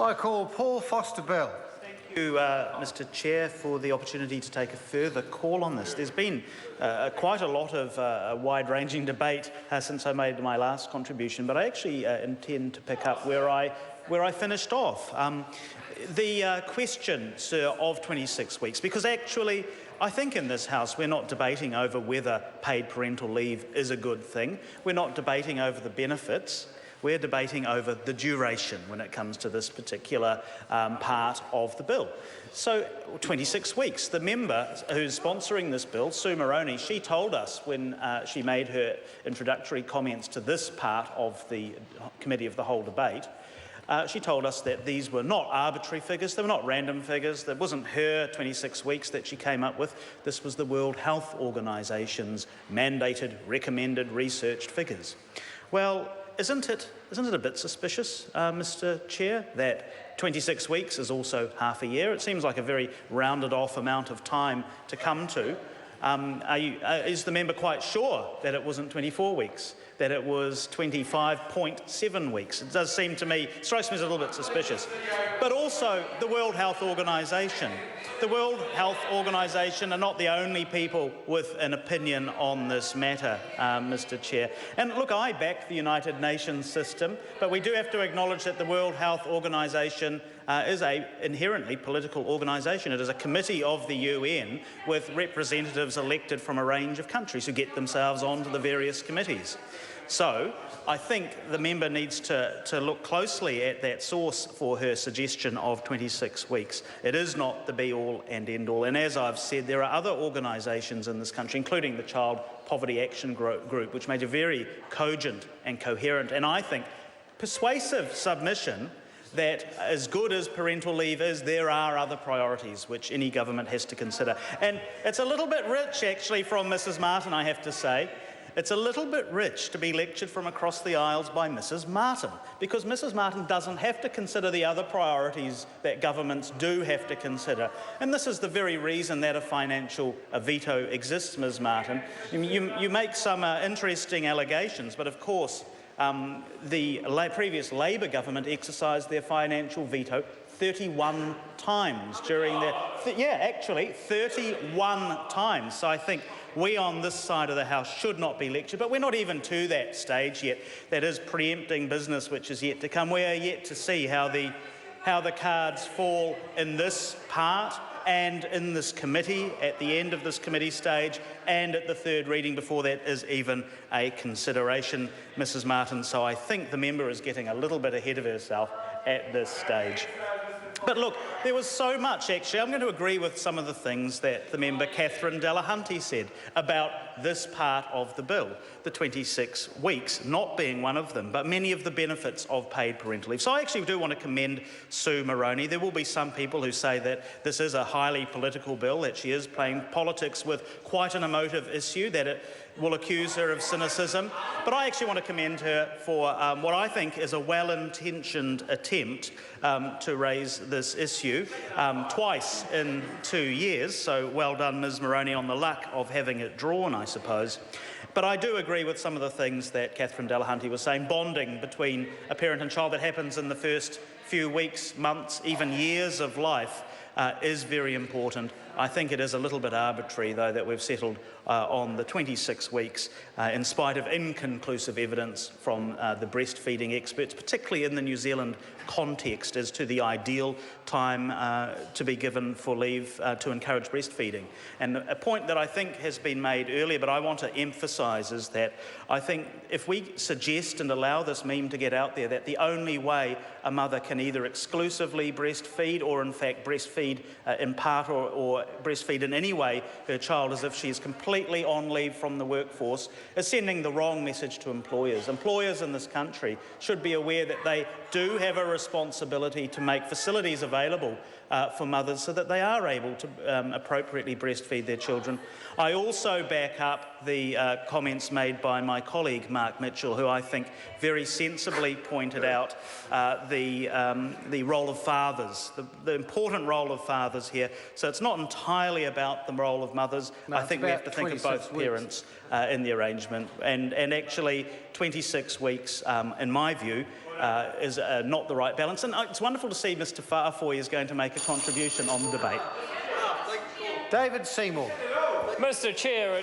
I call Paul Foster-Bell. Thank you, Mr Chair, for the opportunity to take a further call on this. There's been quite a lot of wide-ranging debate since I made my last contribution, but I actually intend to pick up where I finished off. The question, sir, of 26 weeks, because actually I think in this House we're not debating over whether paid parental leave is a good thing. We're not debating over the benefits. We're debating over the duration when it comes to this particular part of the bill. So 26 weeks. The member who's sponsoring this bill, Sue Moroney, she told us when she made her introductory comments to this part of the Committee of the Whole debate, she told us that these were not arbitrary figures, they were not random figures, that wasn't her 26 weeks that she came up with, this was the World Health Organisation's mandated, recommended, researched figures. Well, isn't it a bit suspicious, Mr Chair, that 26 weeks is also half a year? It seems like a very rounded off amount of time to come to. Is the member quite sure that it wasn't 24 weeks, that it was 25.7 weeks? It does seem to me, strikes me as a little bit suspicious. But also the World Health Organization. The World Health Organization are not the only people with an opinion on this matter, Mr Chair. And look, I back the United Nations system, but we do have to acknowledge that the World Health Organization is an inherently political organisation. It is a committee of the UN with representatives elected from a range of countries who get themselves onto the various committees. So I think the member needs to look closely at that source for her suggestion of 26 weeks. It is not the be-all and end-all. And as I've said, there are other organisations in this country, including the Child Poverty Action Group, which made a very cogent and coherent, and I think persuasive submission that as good as parental leave is, there are other priorities which any government has to consider. And it's a little bit rich, actually, from Mrs Martin, I have to say. It's a little bit rich to be lectured from across the aisles by Mrs Martin, because Mrs Martin doesn't have to consider the other priorities that governments do have to consider. And this is the very reason that a financial veto exists, Ms Martin. You make some interesting allegations, but of course the previous Labor government exercised their financial veto 31 times during their... actually 31 times. So I think we on this side of the House should not be lectured, but we're not even to that stage yet. That is preempting business which is yet to come. We are yet to see how the cards fall in this part and in this committee, at the end of this committee stage, and at the third reading before that is even a consideration, Mrs Martin. So I think the member is getting a little bit ahead of herself at this stage. But look, there was so much, actually. I'm going to agree with some of the things that the member Catherine Delahunty said about this part of the bill, the 26 weeks not being one of them, but many of the benefits of paid parental leave. So I actually do want to commend Sue Moroney. There will be some people who say that this is a highly political bill, that she is playing politics with quite an emotive issue, that it will accuse her of cynicism. But I actually want to commend her for what I think is a well-intentioned attempt to raise this issue twice in 2 years. So well done, Ms Moroney, on the luck of having it drawn, I suppose. But I do agree with some of the things that Catherine Delahunty was saying. Bonding between a parent and child that happens in the first few weeks, months, even years of life is very important. I think it is a little bit arbitrary, though, that we've settled on the 26 weeks in spite of inconclusive evidence from the breastfeeding experts, particularly in the New Zealand context, as to the ideal time to be given for leave to encourage breastfeeding. And a point that I think has been made earlier, but I want to emphasise, is that I think if we suggest and allow this meme to get out there that the only way a mother can either exclusively breastfeed or in fact breastfeed in part or breastfeed in any way her child as if she is completely on leave from the workforce, is sending the wrong message to employers. Employers in this country should be aware that they do have a responsibility to make facilities available for mothers so that they are able to appropriately breastfeed their children. I also back up the comments made by my colleague Mark Mitchell, who I think very sensibly pointed out the role of fathers, the important role of fathers here. So it's not entirely about the role of mothers. No, I think we have to think of both parents in the arrangement. And actually 26 weeks, in my view, is not the right balance. And it's wonderful to see Mr Farfoy is going to make a contribution on the debate. David Seymour. Mr Chair,